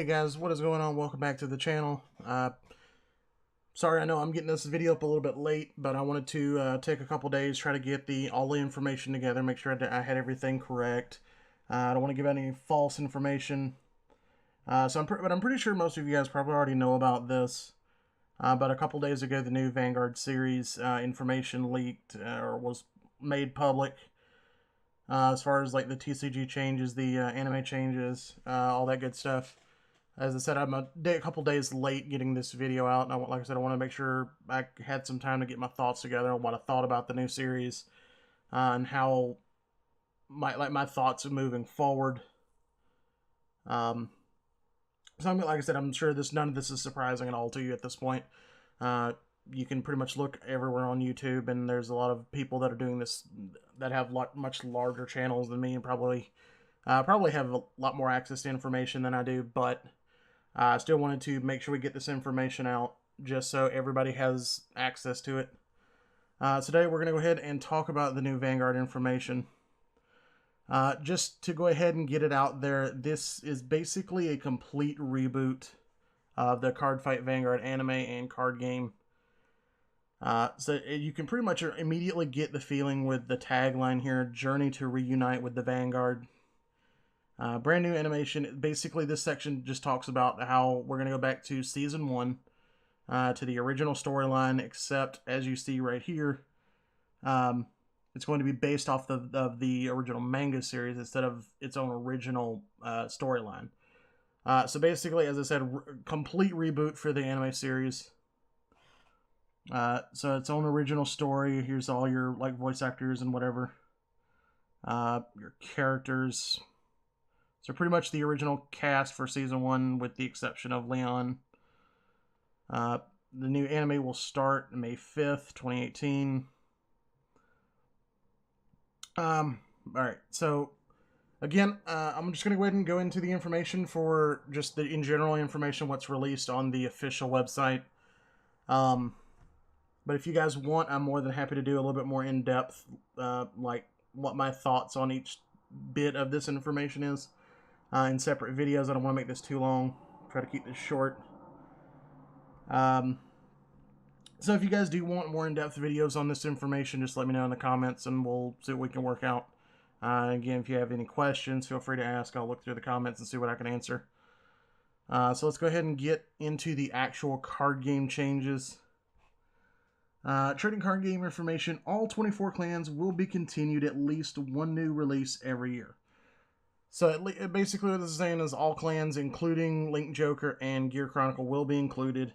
Hey guys, what is going on? Welcome back to the channel. Sorry, I know I'm getting this video up a little bit late, but I wanted to take a couple days, try to get all the information together, make sure I had everything correct. I don't want to give out any false information. But I'm pretty sure most of you guys probably already know about this. But a couple days ago, the new Vanguard series information leaked or was made public. As far as like the TCG changes, the anime changes, all that good stuff. As I said, I'm a couple days late getting this video out, and like I said, I want to make sure I had some time to get my thoughts together on what I thought about the new series and how my thoughts are moving forward. So like I said, I'm sure none of this is surprising at all to you at this point. You can pretty much look everywhere on YouTube, and there's a lot of people that are doing this that have much larger channels than me, and probably have a lot more access to information than I do, but I still wanted to make sure we get this information out just so everybody has access to it. Today we're going to go ahead and talk about the new Vanguard information. Just to go ahead and get it out there, this is basically a complete reboot of the Cardfight Vanguard anime and card game. So you can pretty much immediately get the feeling with the tagline here, Journey to Reunite with the Vanguard. Brand new animation. Basically, this section just talks about how we're going to go back to Season 1, to the original storyline, except, as you see right here, it's going to be based off of the original manga series instead of its own original storyline. So basically, as I said, complete reboot for the anime series. So its own original story. Here's all your voice actors and whatever. Your characters. So pretty much the original cast for Season 1 with the exception of Leon. The new anime will start May 5th, 2018. Alright, so again, I'm just going to go ahead and go into the information for just in general information, what's released on the official website. But if you guys want, I'm more than happy to do a little bit more in-depth, like what my thoughts on each bit of this information is. In separate videos. I don't want to make this too long. Try to keep this short. So if you guys do want more in-depth videos on this information, just let me know in the comments and we'll see what we can work out. Again, if you have any questions, feel free to ask. I'll look through the comments and see what I can answer. So let's go ahead and get into the actual card game changes. Trading card game information. All 24 clans will be continued, at least one new release every year. So basically what this is saying is all clans, including Link Joker and Gear Chronicle, will be included,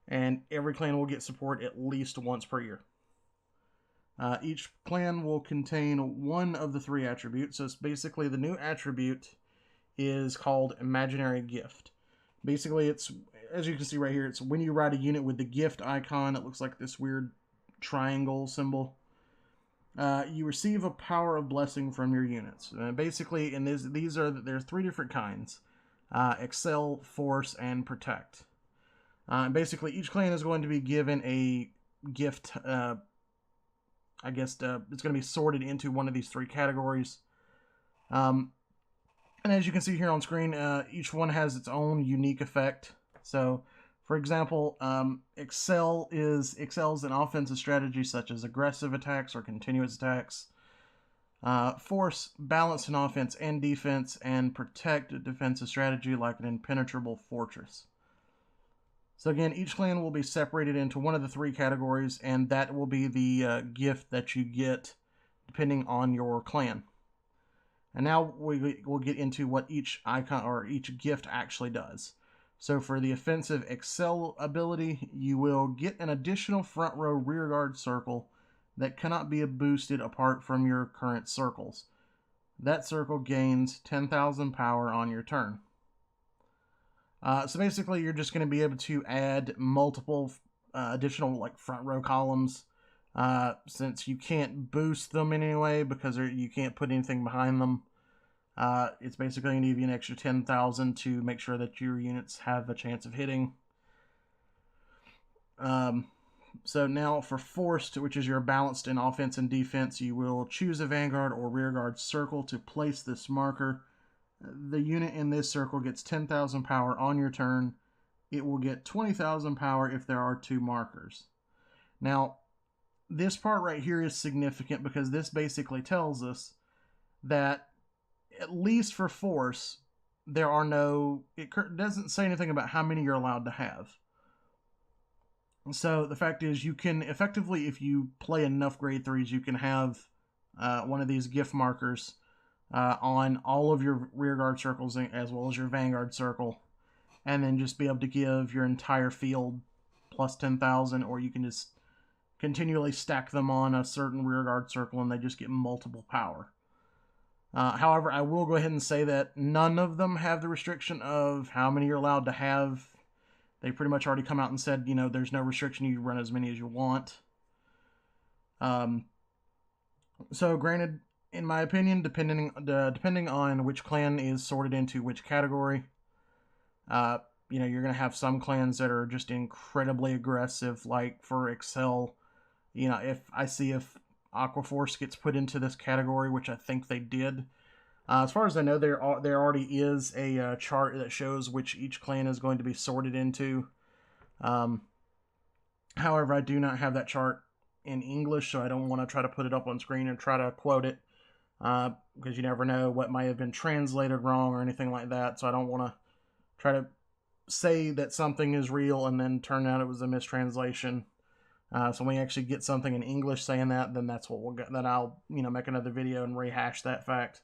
and every clan will get support at least once per year. Each clan will contain one of the three attributes. So it's basically the new attribute is called Imaginary Gift. Basically, it's, as you can see right here, it's when you ride a unit with the gift icon. It looks like this weird triangle symbol. You receive a power of blessing from your units. Basically, and there's three different kinds: Excel, Force, and Protect. Basically, each clan is going to be given a gift. I guess it's going to be sorted into one of these three categories. And as you can see here on screen, each one has its own unique effect. So, for example, excels in offensive strategies such as aggressive attacks or continuous attacks. Force, balanced in offense and defense, and protect a defensive strategy like an impenetrable fortress. So again, each clan will be separated into one of the three categories, and that will be the gift that you get depending on your clan. And now we'll get into what each icon or each gift actually does. So for the offensive Excel ability, you will get an additional front row rear guard circle that cannot be boosted apart from your current circles. That circle gains 10,000 power on your turn. So basically, you're just going to be able to add multiple additional front row columns, since you can't boost them in any way because you can't put anything behind them. It's basically going to give you an extra 10,000 to make sure that your units have a chance of hitting. So now for Forced, which is your balanced in offense and defense, you will choose a Vanguard or Rearguard circle to place this marker the unit in this circle gets 10,000 power on your turn. It will get 20,000 power if there are 2 markers. Now, this part right here is significant because this basically tells us that, at least for force, there are no... It doesn't say anything about how many you're allowed to have. So the fact is, you can effectively, if you play enough grade 3s, you can have one of these gift markers on all of your rearguard circles as well as your vanguard circle, and then just be able to give your entire field plus 10,000, or you can just continually stack them on a certain rearguard circle and they just get multiple power. However, I will go ahead and say that none of them have the restriction of how many you're allowed to have. They pretty much already come out and said, there's no restriction. You run as many as you want. So granted, in my opinion, depending on which clan is sorted into which category, you're going to have some clans that are just incredibly aggressive. Like for Excel, if Aquaforce gets put into this category, which I think they did. As far as I know, there already is a chart that shows which each clan is going to be sorted into. However, I do not have that chart in English, so I don't want to try to put it up on screen and try to quote it, because you never know what might have been translated wrong or anything like that. So I don't want to try to say that something is real and then turn out it was a mistranslation. So when we actually get something in English saying that, then that's what we'll get. Then I'll make another video and rehash that fact.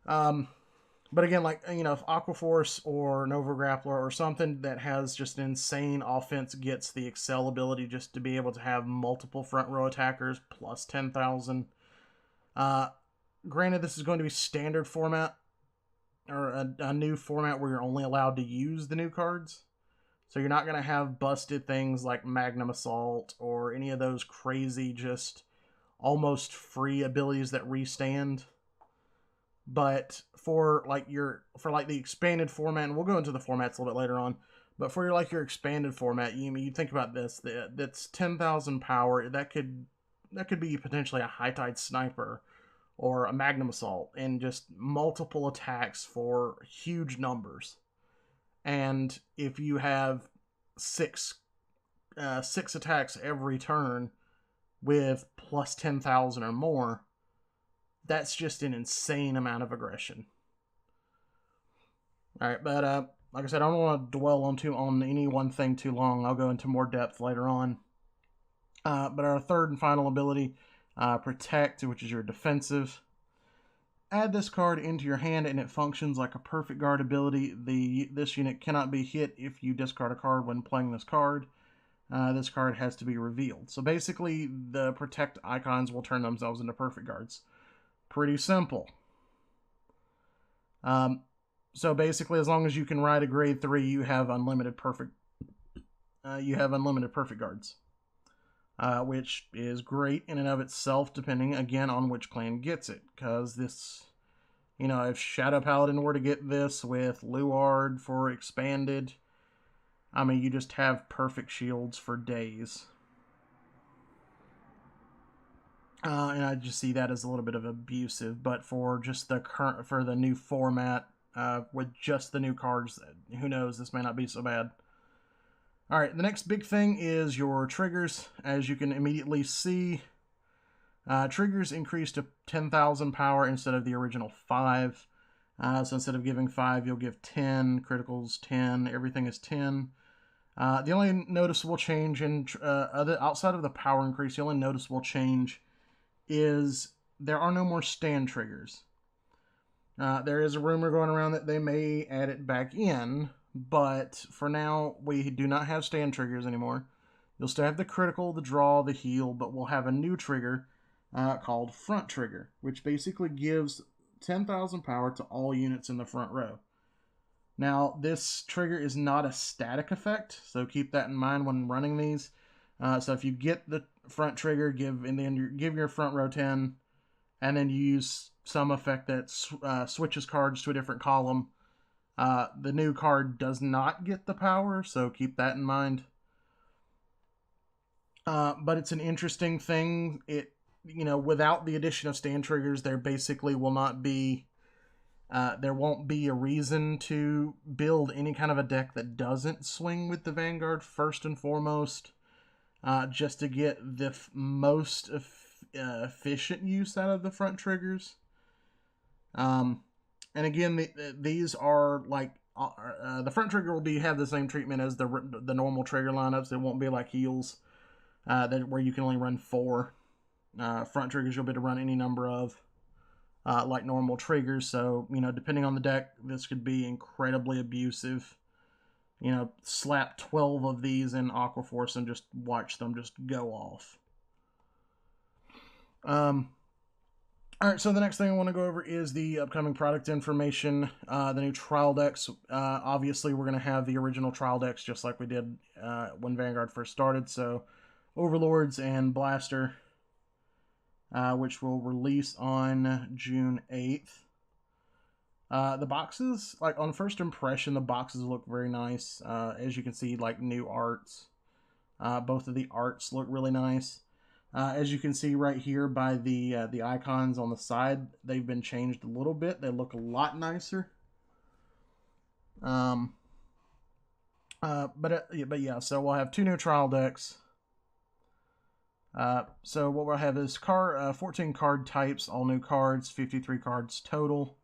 But again, if Aquaforce or Nova Grappler or something that has just an insane offense gets the Excel ability just to be able to have multiple front row attackers plus 10,000. Granted, this is going to be standard format, or a new format where you're only allowed to use the new cards. So you're not going to have busted things like Magnum Assault or any of those crazy, just almost free abilities that restand. But for the expanded format, and we'll go into the formats a little bit later on, but for your expanded format, you think about this, that's 10,000 power. That could be potentially a High Tide Sniper or a Magnum Assault, and just multiple attacks for huge numbers. And if you have six attacks every turn with plus 10,000 or more, that's just an insane amount of aggression. All right, but like I said, I don't want to dwell on any one thing too long. I'll go into more depth later on. But our third and final ability, Protect, which is your defensive. Add this card into your hand and it functions like a perfect guard ability. This unit cannot be hit if you discard a card when playing this card. This card has to be revealed. So basically, the Protect icons will turn themselves into perfect guards. Pretty simple. So basically, as long as you can ride a grade 3, you have unlimited perfect. You have unlimited perfect guards, which is great in and of itself, depending again on which clan gets it. Because this, if Shadow Paladin were to get this with Luard for expanded, I mean, you just have perfect shields for days. And I just see that as a little bit of abusive, but for just the new format, with just the new cards, who knows, this may not be so bad. All right, the next big thing is your triggers. As you can immediately see, triggers increase to 10,000 power instead of the original 5. So instead of giving 5, you'll give 10, criticals 10, everything is 10. The only noticeable change outside of the power increase, the only noticeable change is there are no more stand triggers. There is a rumor going around that they may add it back in, but for now, we do not have stand triggers anymore. You'll still have the critical, the draw, the heal, but we'll have a new trigger called front trigger, which basically gives 10,000 power to all units in the front row. Now, this trigger is not a static effect, so keep that in mind when running these. So if you get the front trigger, give your front row 10, and then you use some effect that switches cards to a different column. The new card does not get the power, so keep that in mind. But it's an interesting thing. Without the addition of stand triggers, there basically will not be There won't be a reason to build any kind of a deck that doesn't swing with the Vanguard first and foremost, just to get the most efficient use out of the front triggers. And again, these are like the front trigger will have the same treatment as the normal trigger lineups. It won't be like heels, where you can only run 4 front triggers. You'll be able to run any number of like normal triggers. So depending on the deck, this could be incredibly abusive. Slap 12 of these in Aquaforce and just watch them just go off. Alright, so the next thing I want to go over is the upcoming product information, the new trial decks. Obviously, we're going to have the original trial decks just like we did when Vanguard first started. So, Overlords and Blaster, which will release on June 8th. The boxes, like on first impression, the boxes look very nice. As you can see, like new arts. Both of the arts look really nice. As you can see right here by the icons on the side, they've been changed a little bit. They look a lot nicer. But yeah, so we'll have 2 new trial decks. So what we'll have is 14 card types, all new cards, 53 cards total,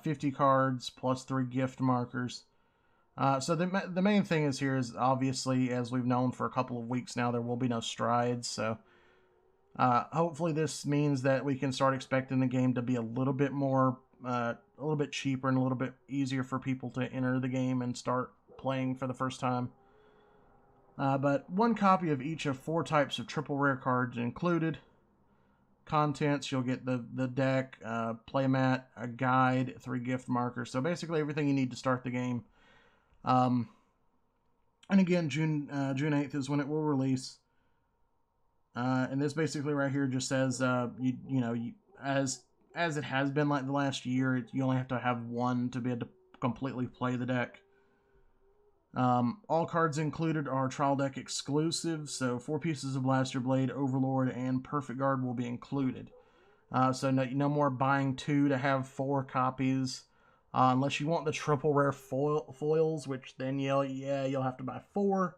50 cards plus 3 gift markers. So the main thing is here is obviously, as we've known for a couple of weeks now, there will be no strides. So hopefully this means that we can start expecting the game to be a little bit more, a little bit cheaper and a little bit easier for people to enter the game and start playing for the first time. But 1 copy of each of 4 types of triple rare cards included. Contents, you'll get the deck, playmat, a guide, 3 gift markers. So basically everything you need to start the game. And again, June 8th is when it will release. And this basically right here just says, as it has been like the last year, you only have to have 1 to be able to completely play the deck. All cards included are trial deck exclusive, so 4 pieces of Blaster Blade, Overlord, and Perfect Guard will be included. So no more buying 2 to have 4 copies, unless you want the triple rare foils, which then you'll have to buy 4.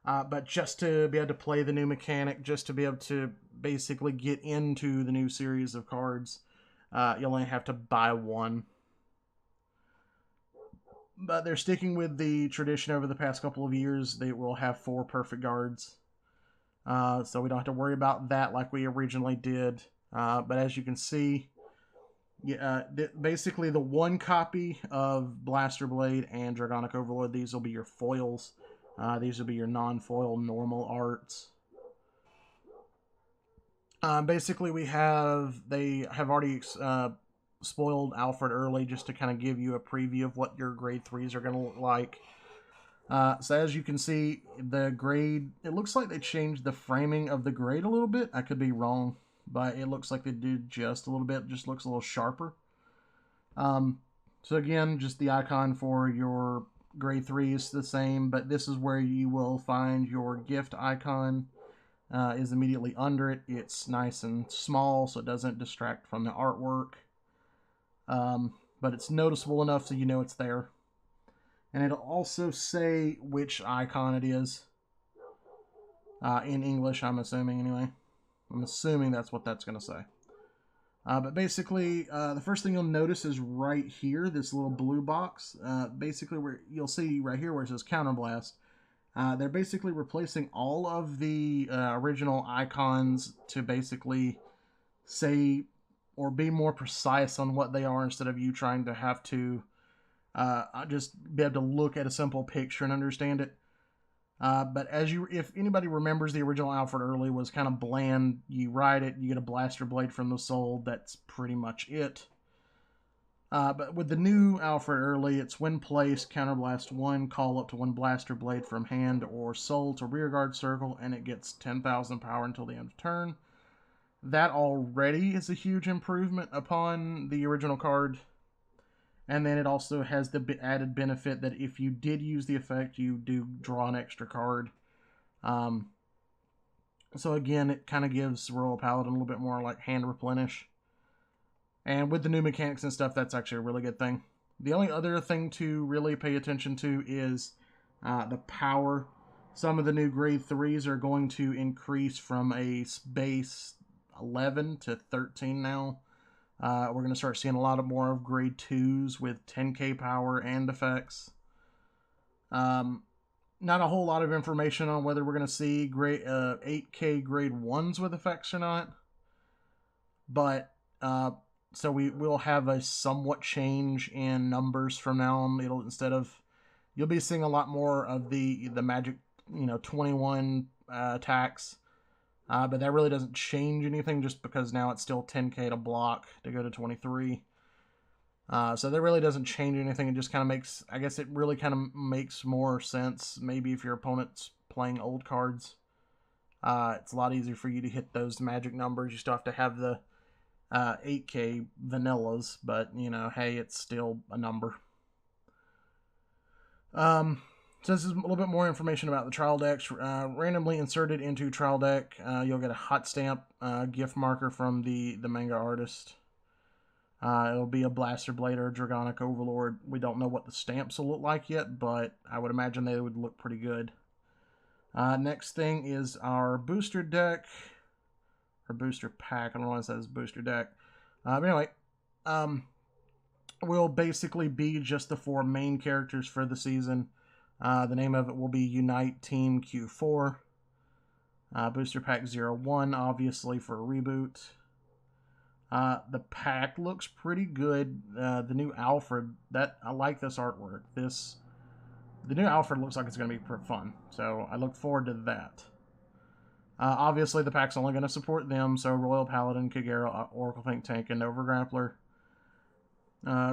But just to be able to play the new mechanic, just to be able to basically get into the new series of cards, you'll only have to buy 1. But they're sticking with the tradition over the past couple of years. They will have 4 perfect guards. So we don't have to worry about that like we originally did. But as you can see, basically the 1 copy of Blaster Blade and Dragonic Overlord, these will be your foils. These will be your non-foil normal arts. Basically, they have already spoiled Alfred early just to kind of give you a preview of what your grade 3s are going to look like. So as you can see, the grade, it looks like they changed the framing of the grade a little bit. I could be wrong, but it looks like they did just a little bit. It just looks a little sharper. So again, just the icon for your grade 3 is the same, but this is where you will find your gift icon. Is immediately under it. It's nice and small, so it doesn't distract from the artwork. But it's noticeable enough so you know it's there. And it'll also say which icon it is. In English, I'm assuming anyway. I'm assuming that's what that's going to say. But basically, the first thing you'll notice is right here, this little blue box. Basically, where you'll see right here where it says Counterblast. They're basically replacing all of the original icons to basically say or be more precise on what they are instead of you trying to have to just be able to look at a simple picture and understand it. But if anybody remembers, the original Alfred Early was kind of bland. You ride it, you get a Blaster Blade from the soul. That's pretty much it. But with the new Alfred Early, it's when placed, Counterblast 1, call up to 1 Blaster Blade from hand or soul to rearguard circle, and it gets 10,000 power until the end of turn. That already is a huge improvement upon the original card. And then it also has the added benefit that if you did use the effect, you do draw an extra card. So again, it kind of gives Royal Paladin a little bit more like hand replenish. And with the new mechanics and stuff, that's actually a really good thing. The only other thing to really pay attention to is the power. Some of the new grade 3s are going to increase from a base 11 to 13 now. We're going to start seeing a lot more of grade 2s with 10k power and effects. Not a whole lot of information on whether we're going to see grade 8k grade 1s with effects or not. But so we will have a somewhat change in numbers from now on. It'll you'll be seeing a lot more of the magic, 21 attacks. But that really doesn't change anything just because now it's still 10k to block to go to 23. So that really doesn't change anything. It just kind of makes, I guess it really kind of makes more sense maybe if your opponent's playing old cards. It's a lot easier for you to hit those magic numbers. You still have to have the 8k vanillas, but, hey, it's still a number. So this is a little bit more information about the trial decks. Randomly inserted into trial deck, you'll get a hot stamp gift marker from the manga artist. It'll be a Blaster Blade or a Dragonic Overlord. We don't know what the stamps will look like yet, but I would imagine they would look pretty good. Next thing is our booster deck, or booster pack. I don't know why it says booster deck. But anyway, will basically be just the 4 main characters for the season. The name of it will be Unite Team Q4. Booster Pack 01, obviously, for a reboot. The pack looks pretty good. The new Alfred, I like this artwork. The new Alfred looks like it's going to be fun, so I look forward to that. Obviously, the pack's only going to support them, so Royal Paladin, Kagero, Oracle Think Tank, and Nova Grappler.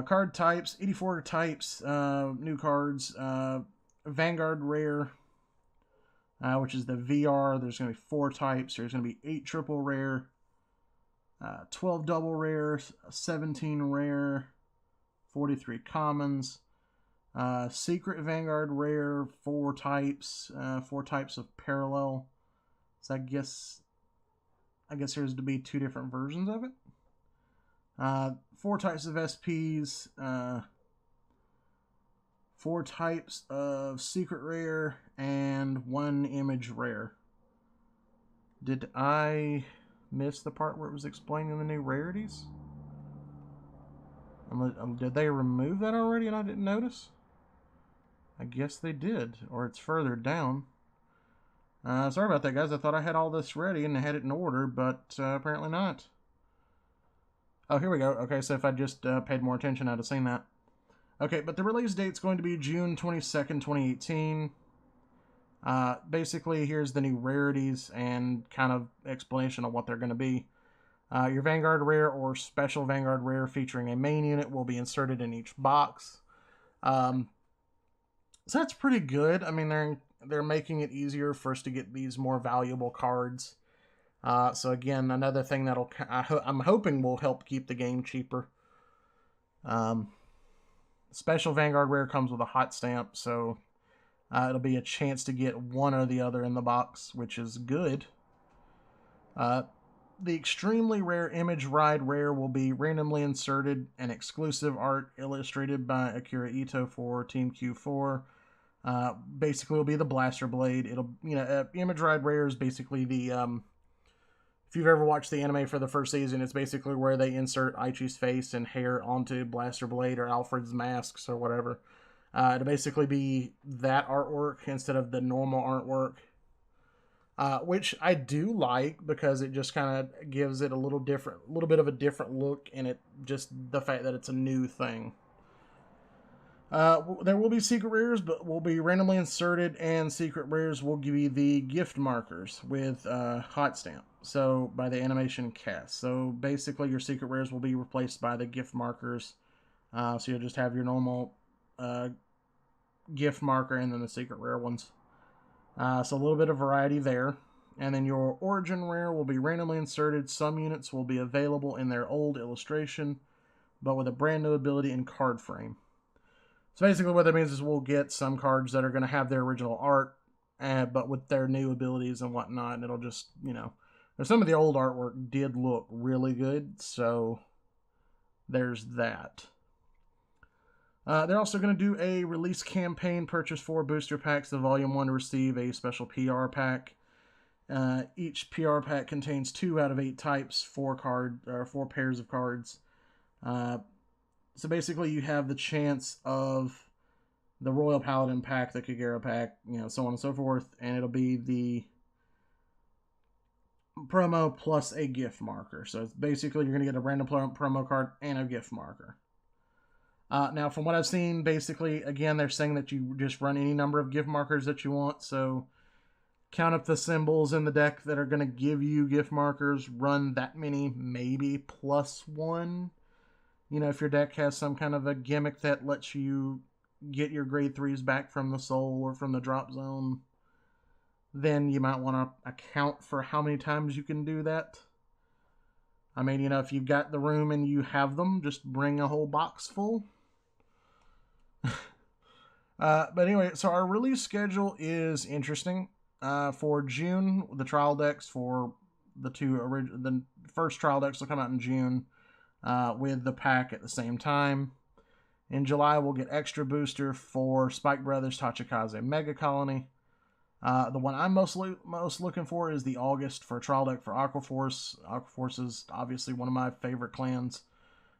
Card types, 84 types, new cards. Vanguard Rare, which is the VR. There's going to be 4 types. There's going to be 8 triple rare, 12 double rare, 17 rare, 43 commons. Secret Vanguard Rare, 4 types, 4 types of parallel. So I guess there's to be 2 different versions of it. 4 types of SPs, 4 types of secret rare, and 1 image rare. Did I miss the part where it was explaining the new rarities? Did they remove that already and I didn't notice? I guess they did, or it's further down. Sorry about that, guys. I thought I had all this ready and I had it in order, but apparently not. Oh, here we go. Okay, so if I just paid more attention, I'd have seen that. Okay, but the release date's going to be June 22nd, 2018. Basically, here's the new rarities and kind of explanation of what they're going to be. Your Vanguard Rare or Special Vanguard Rare featuring a main unit will be inserted in each box. So that's pretty good. I mean, they're making it easier for us to get these more valuable cards. So again, another thing I'm hoping will help keep the game cheaper. Special Vanguard Rare comes with a hot stamp, so it'll be a chance to get one or the other in the box, which is good. The extremely rare Image Ride Rare will be randomly inserted and exclusive art illustrated by Akira Ito for Team Q4. Basically, will be the Blaster Blade. Image Ride Rare is basically the if you've ever watched the anime for the first season, it's basically where they insert Aichi's face and hair onto Blaster Blade or Alfred's masks or whatever. It'll basically be that artwork instead of the normal artwork, which I do like because it just kind of gives it a little bit of a different look, and it just the fact that it's a new thing. There will be secret rares, but will be randomly inserted, and secret rares will give you the gift markers with hot stamp. So by the animation cast. So basically, your secret rares will be replaced by the gift markers. So you'll just have your normal gift marker and then the secret rare ones. So a little bit of variety there. And then your origin rare will be randomly inserted. Some units will be available in their old illustration, but with a brand new ability and card frame. So basically what that means is we'll get some cards that are going to have their original art, but with their new abilities and whatnot, and it'll just, some of the old artwork did look really good, so there's that. They're also going to do a release campaign, purchase 4 booster packs of Volume 1 to receive a special PR pack. Each PR pack contains 2 out of 8 types, 4 pairs of cards. So basically you have the chance of the Royal Paladin pack, the Kagera pack, so on and so forth, and it'll be the promo plus a gift marker. So it's basically you're going to get a random promo card and a gift marker. Now, from what I've seen, basically, again, they're saying that you just run any number of gift markers that you want. So count up the symbols in the deck that are going to give you gift markers, run that many, maybe plus 1. If your deck has some kind of a gimmick that lets you get your grade 3s back from the soul or from the drop zone, then you might want to account for how many times you can do that. I mean, if you've got the room and you have them, just bring a whole box full. But anyway, so our release schedule is interesting. For June, the trial decks for the first trial decks will come out in June with the pack at the same time. In July, we'll get extra booster for Spike Brothers Tachikaze Mega Colony. The one I'm most looking for is the August for trial deck for Aquaforce. Aquaforce is obviously one of my favorite clans.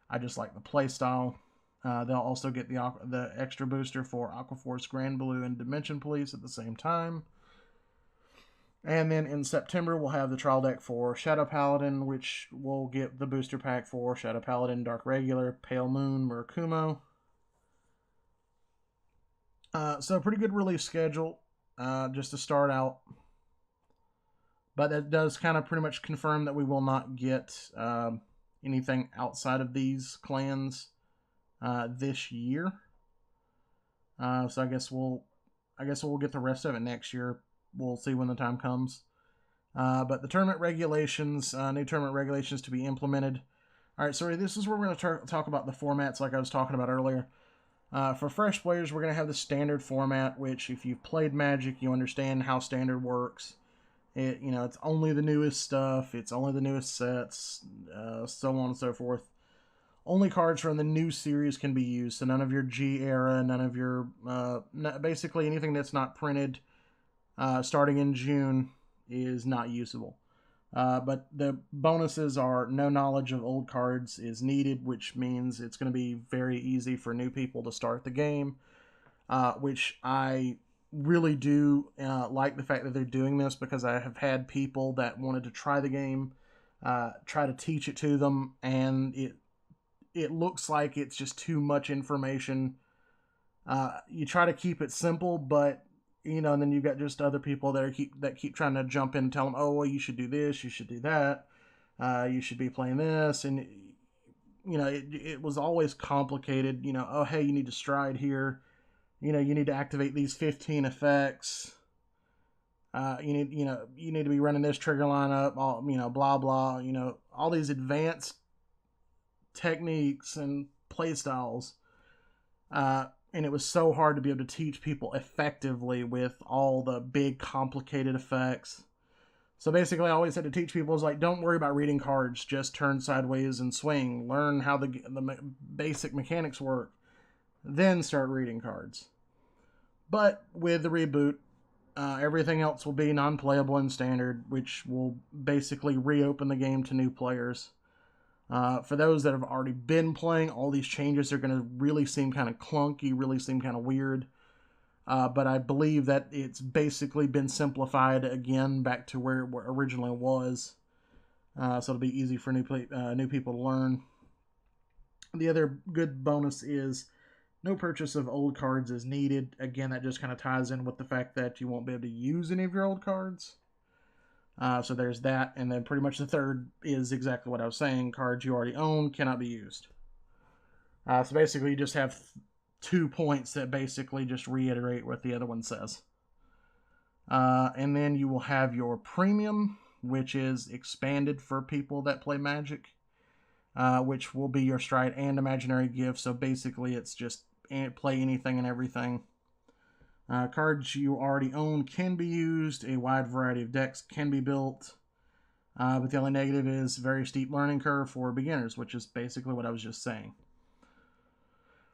I just like the playstyle. They'll also get the extra booster for Aquaforce Grand Blue and Dimension Police at the same time. And then in September, we'll have the trial deck for Shadow Paladin, which will get the booster pack for Shadow Paladin, Dark Regular, Pale Moon, Murakumo. So pretty good release schedule. Just to start out. But that does kind of pretty much confirm that we will not get anything outside of these clans this year. So I guess we'll get the rest of it next year. We'll see when the time comes. But the tournament regulations, new tournament regulations to be implemented. All right, so this is where we're going to talk about the formats like I was talking about earlier. For fresh players, we're going to have the standard format, which if you've played Magic, you understand how standard works. It's only the newest stuff. It's only the newest sets, so on and so forth. Only cards from the new series can be used, so none of your G era, none of your, basically anything that's not printed starting in June is not usable. But the bonuses are no knowledge of old cards is needed, which means it's going to be very easy for new people to start the game, which I really do like the fact that they're doing this, because I have had people that wanted to try the game, try to teach it to them, and it looks like it's just too much information. You try to keep it simple, but and then you've got just other people that keep trying to jump in and tell them, oh, well, you should do this, you should do that, you should be playing this, and it was always complicated. Oh, hey, you need to stride here, you need to activate these 15 effects, you need to be running this trigger lineup, all blah blah, all these advanced techniques and play styles. And it was so hard to be able to teach people effectively with all the big complicated effects. So basically I always had to teach people is like, don't worry about reading cards, just turn sideways and swing. Learn how the basic mechanics work, then start reading cards. But with the reboot, everything else will be non-playable in standard, which will basically reopen the game to new players. For those that have already been playing, all these changes are going to really seem kind of clunky, really seem kind of weird. But I believe that it's basically been simplified again back to where it originally was. So it'll be easy for new people to learn. The other good bonus is no purchase of old cards is needed. Again, that just kind of ties in with the fact that you won't be able to use any of your old cards. So there's that, and then pretty much the third is exactly what I was saying. Cards you already own cannot be used. So basically you just have 2 points that basically just reiterate what the other one says. And then you will have your premium, which is expanded for people that play Magic, which will be your Stride and Imaginary Gift. So basically it's just play anything and everything. Cards you already own can be used. A wide variety of decks can be built. But the only negative is very steep learning curve for beginners, which is basically what I was just saying.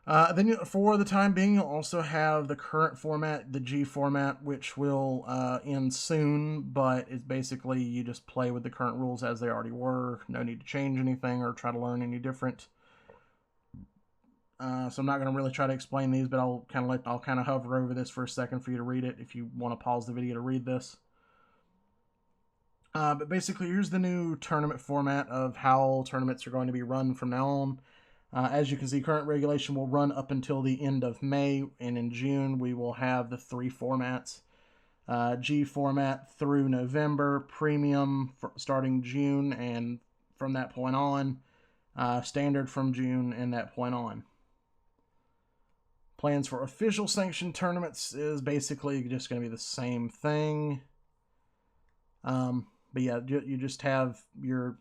Then for the time being, you'll also have the current format, the G format, which will end soon, but it's basically you just play with the current rules as they already were. No need to change anything or try to learn any different. So I'm not going to really try to explain these, but I'll kind of hover over this for a second for you to read it if you want to pause the video to read this. But basically, here's the new tournament format of how tournaments are going to be run from now on. As you can see, current regulation will run up until the end of May, and in June we will have the 3 formats. G format through November, Premium starting June, and from that point on, Standard from June and that point on. Plans for official sanctioned tournaments is basically just going to be the same thing. But yeah, you just have your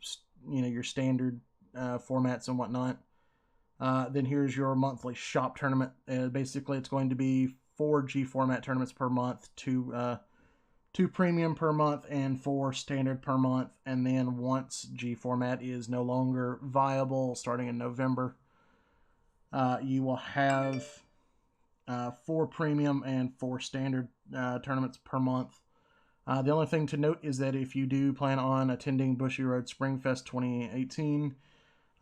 standard formats and whatnot. Then here's your monthly shop tournament. Basically, it's going to be 4 G format tournaments per month, 2 premium per month, and 4 standard per month. And then once G format is no longer viable, starting in November, you will have 4 premium and 4 standard tournaments per month. The only thing to note is that if you do plan on attending Bushy Road Springfest 2018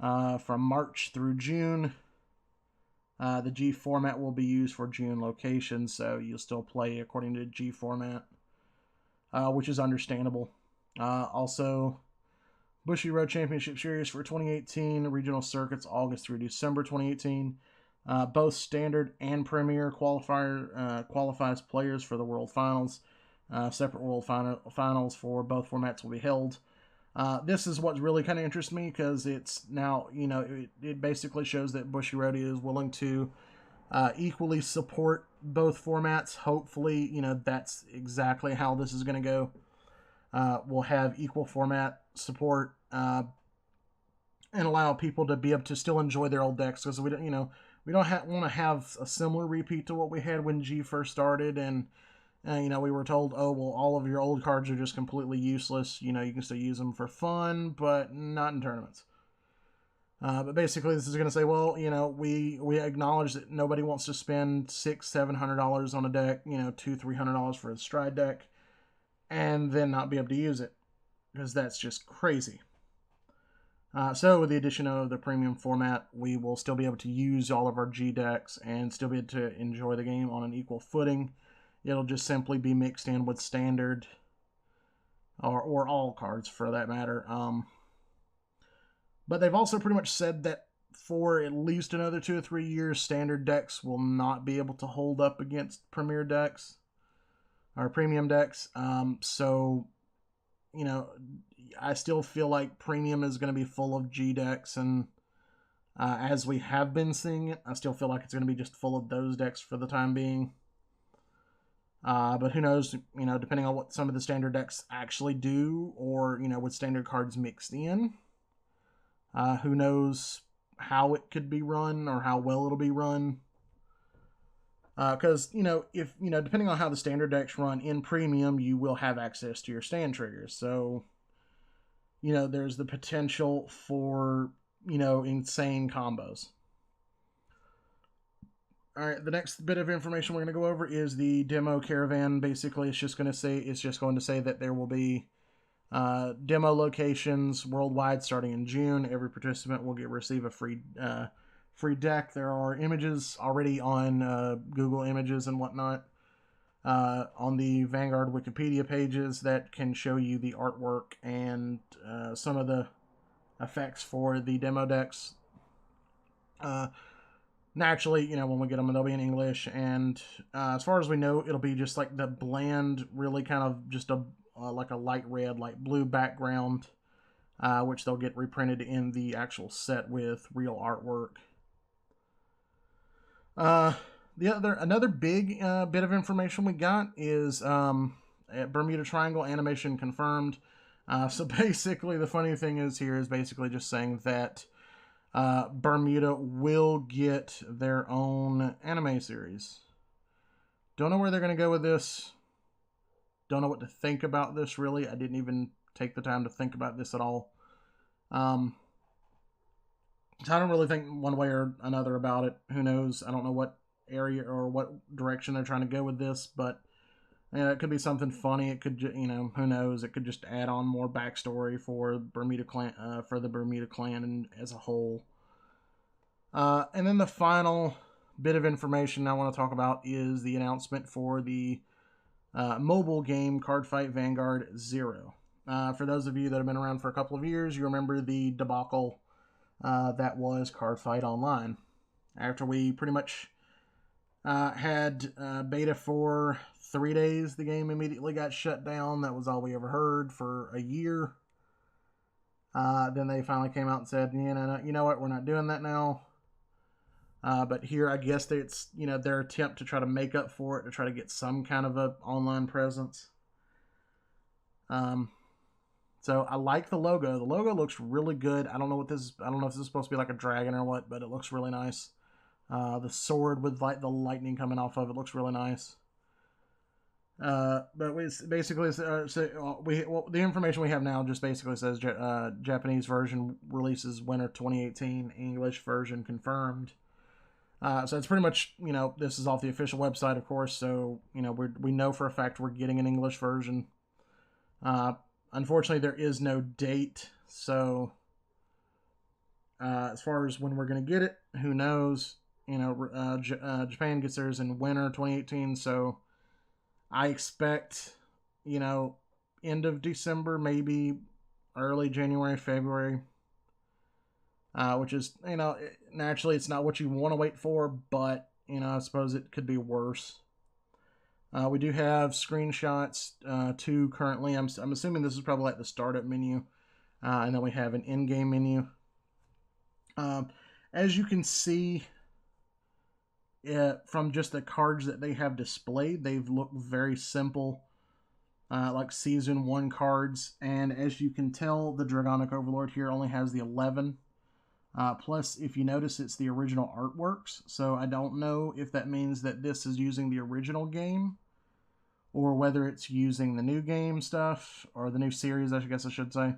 from March through June, the G format will be used for June locations, so you'll still play according to G format, which is understandable. Also, Bushy Road Championship Series for 2018, regional circuits August through December 2018. Both standard and premier qualifies players for the World Finals. Separate World Finals for both formats will be held. This is what really kind of interests me, because it's now, it basically shows that Bushy Road is willing to equally support both formats. Hopefully, that's exactly how this is going to go. We'll have equal format support and allow people to be able to still enjoy their old decks, because we don't want to have a similar repeat to what we had when G first started, and we were told, oh, well, all of your old cards are just completely useless. You can still use them for fun, but not in tournaments. But basically, this is going to say, well, we acknowledge that nobody wants to spend $600-700 on a deck, $200-300 for a stride deck, and then not be able to use it, because that's just crazy. So with the addition of the premium format, we will still be able to use all of our G decks and still be able to enjoy the game on an equal footing. It'll just simply be mixed in with standard, or all cards for that matter. But they've also pretty much said that for at least another 2 or 3 years, standard decks will not be able to hold up against premier decks or premium decks. So, I still feel like premium is going to be full of G decks, and as we have been seeing it, I still feel like it's going to be just full of those decks for the time being. But who knows, depending on what some of the standard decks actually do, or, with standard cards mixed in, who knows how it could be run or how well it'll be run. Because, if, depending on how the standard decks run in premium, you will have access to your stand triggers. So, there's the potential for, insane combos. All right, the next bit of information we're going to go over is the demo Caravan. Basically, it's just going to say that there will be demo locations worldwide starting in June. Every participant will receive a free deck. There are images already on Google Images and whatnot on the Vanguard Wikipedia pages that can show you the artwork and some of the effects for the demo decks. Naturally, when we get them, they'll be in English, and as far as we know, it'll be just like the bland, really kind of just like a light red, light blue background, which they'll get reprinted in the actual set with real artwork. Another big bit of information we got is Bermuda Triangle animation confirmed. So basically, the funny thing is basically just saying that Bermuda will get their own anime series. Don't know where they're going to go with this. Don't know what to think about this, really. I didn't even take the time to think about this at all. So I don't really think one way or another about it. Who knows? I don't know what area or what direction they're trying to go with this, but it could be something funny. It could, who knows? It could just add on more backstory for Bermuda clan, for the Bermuda clan and as a whole. And then the final bit of information I want to talk about is the announcement for the mobile game Cardfight Vanguard 0. For those of you that have been around for a couple of years, you remember the debacle that was Cardfight Online. After we pretty much had beta for 3 days, the game immediately got shut down. That was all we ever heard for a year. Then they finally came out and said, you know what, we're not doing that now. But here, I guess it's their attempt to try to make up for it, to try to get some kind of a online presence. So I like the logo. The logo looks really good. I don't know if this is supposed to be like a dragon or what, but it looks really nice. The sword with like the lightning coming off of it looks really nice. But basically, the information we have now just basically says Japanese version releases winter 2018, English version confirmed. So it's pretty much, this is off the official website, of course. So, we know for a fact we're getting an English version. Unfortunately, there is no date. So, as far as when we're going to get it, who knows? Japan gets theirs in winter 2018. So, I expect, end of December, maybe early January, February. Which is, naturally it's not what you want to wait for, but, I suppose it could be worse. We do have screenshots, too, currently. I'm assuming this is probably like the startup menu. And then we have an in-game menu. As you can see, from just the cards that they have displayed, they've looked very simple. Like Season 1 cards. And as you can tell, the Dragonic Overlord here only has the 11. Plus, if you notice, it's the original artworks, so I don't know if that means that this is using the original game, or whether it's using the new game stuff, or the new series, I guess I should say.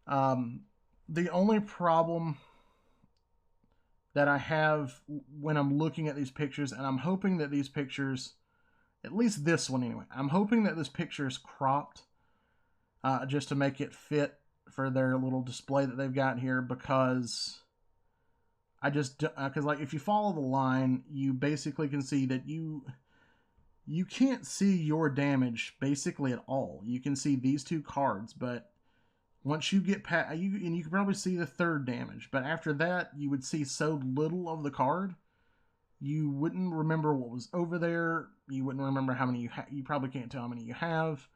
The only problem that I have when I'm looking at these pictures, and I'm hoping that these pictures, at least this one anyway, I'm hoping that this picture is cropped, just to make it fit for their little display that they've got here, because like if you follow the line, you basically can see that you can't see your damage basically at all. You can see these two cards, but once you get past, you can probably see the third damage, but after that you would see so little of the card, you wouldn't remember what was over there. You wouldn't remember how many you probably can't tell how many you have.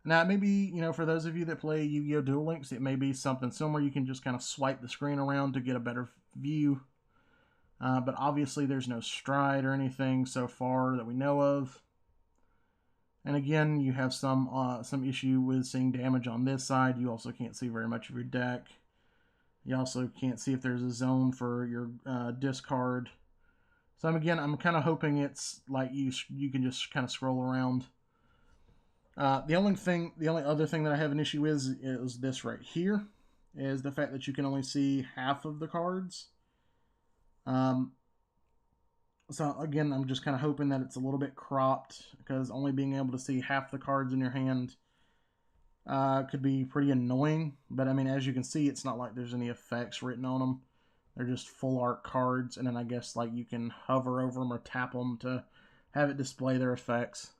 Now, maybe, for those of you that play Yu-Gi-Oh! Duel Links, it may be something similar. You can just kind of swipe the screen around to get a better view. But obviously, there's no stride or anything so far that we know of. And again, you have some issue with seeing damage on this side. You also can't see very much of your deck. You also can't see if there's a zone for your discard. So I'm kind of hoping it's like you can just kind of scroll around. The only other thing that I have an issue with is this right here, is the fact that you can only see half of the cards. So again, I'm just kind of hoping that it's a little bit cropped, because only being able to see half the cards in your hand could be pretty annoying. But I mean, as you can see, it's not like there's any effects written on them. They're just full art cards, and then I guess like you can hover over them or tap them to have it display their effects.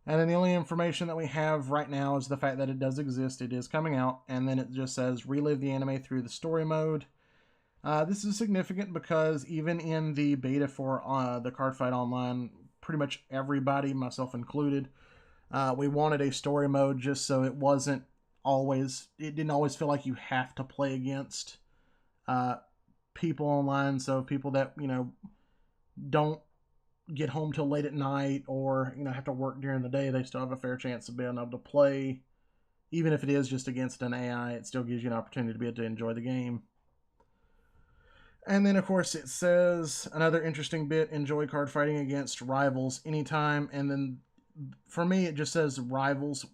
And then the only information that we have right now is the fact that it does exist. It is coming out. And then it just says, relive the anime through the story mode. This is significant because even in the beta for the Cardfight Online, pretty much everybody, myself included, we wanted a story mode just so it didn't always feel like you have to play against people online. So people that, don't get home till late at night, or have to work during the day, they still have a fair chance of being able to play. Even if it is just against an AI, it still gives you an opportunity to be able to enjoy the game. And then of course it says another interesting bit, enjoy card fighting against rivals anytime. And then for me it just says rivals.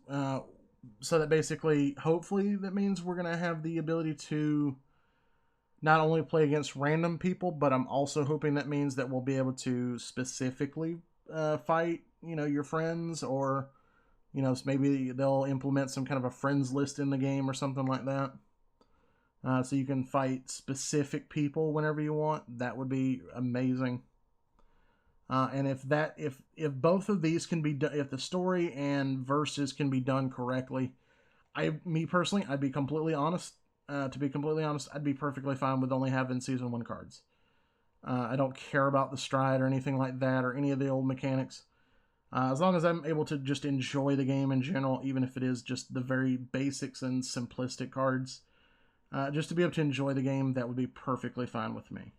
So that basically, hopefully, that means we're going to have the ability to not only play against random people, but I'm also hoping that means that we'll be able to specifically fight, your friends, or, maybe they'll implement some kind of a friends list in the game or something like that. So you can fight specific people whenever you want. That would be amazing. And if both of these can be done, if the story and verses can be done correctly, me personally, I'd be completely honest. To be completely honest, I'd be perfectly fine with only having Season 1 cards. I don't care about the stride or anything like that, or any of the old mechanics. As long as I'm able to just enjoy the game in general, even if it is just the very basics and simplistic cards, just to be able to enjoy the game, that would be perfectly fine with me.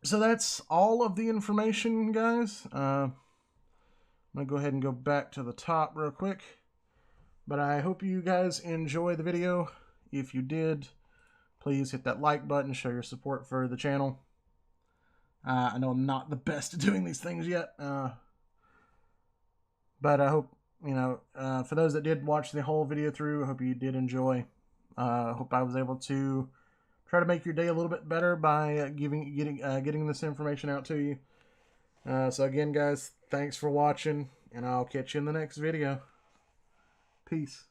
So that's all of the information, guys. I'm going to go ahead and go back to the top real quick. But I hope you guys enjoy the video. If you did, please hit that like button, show your support for the channel. I know I'm not the best at doing these things yet. But I hope, for those that did watch the whole video through, I hope you did enjoy. I hope I was able to try to make your day a little bit better by getting this information out to you. So again, guys, thanks for watching, and I'll catch you in the next video. Peace.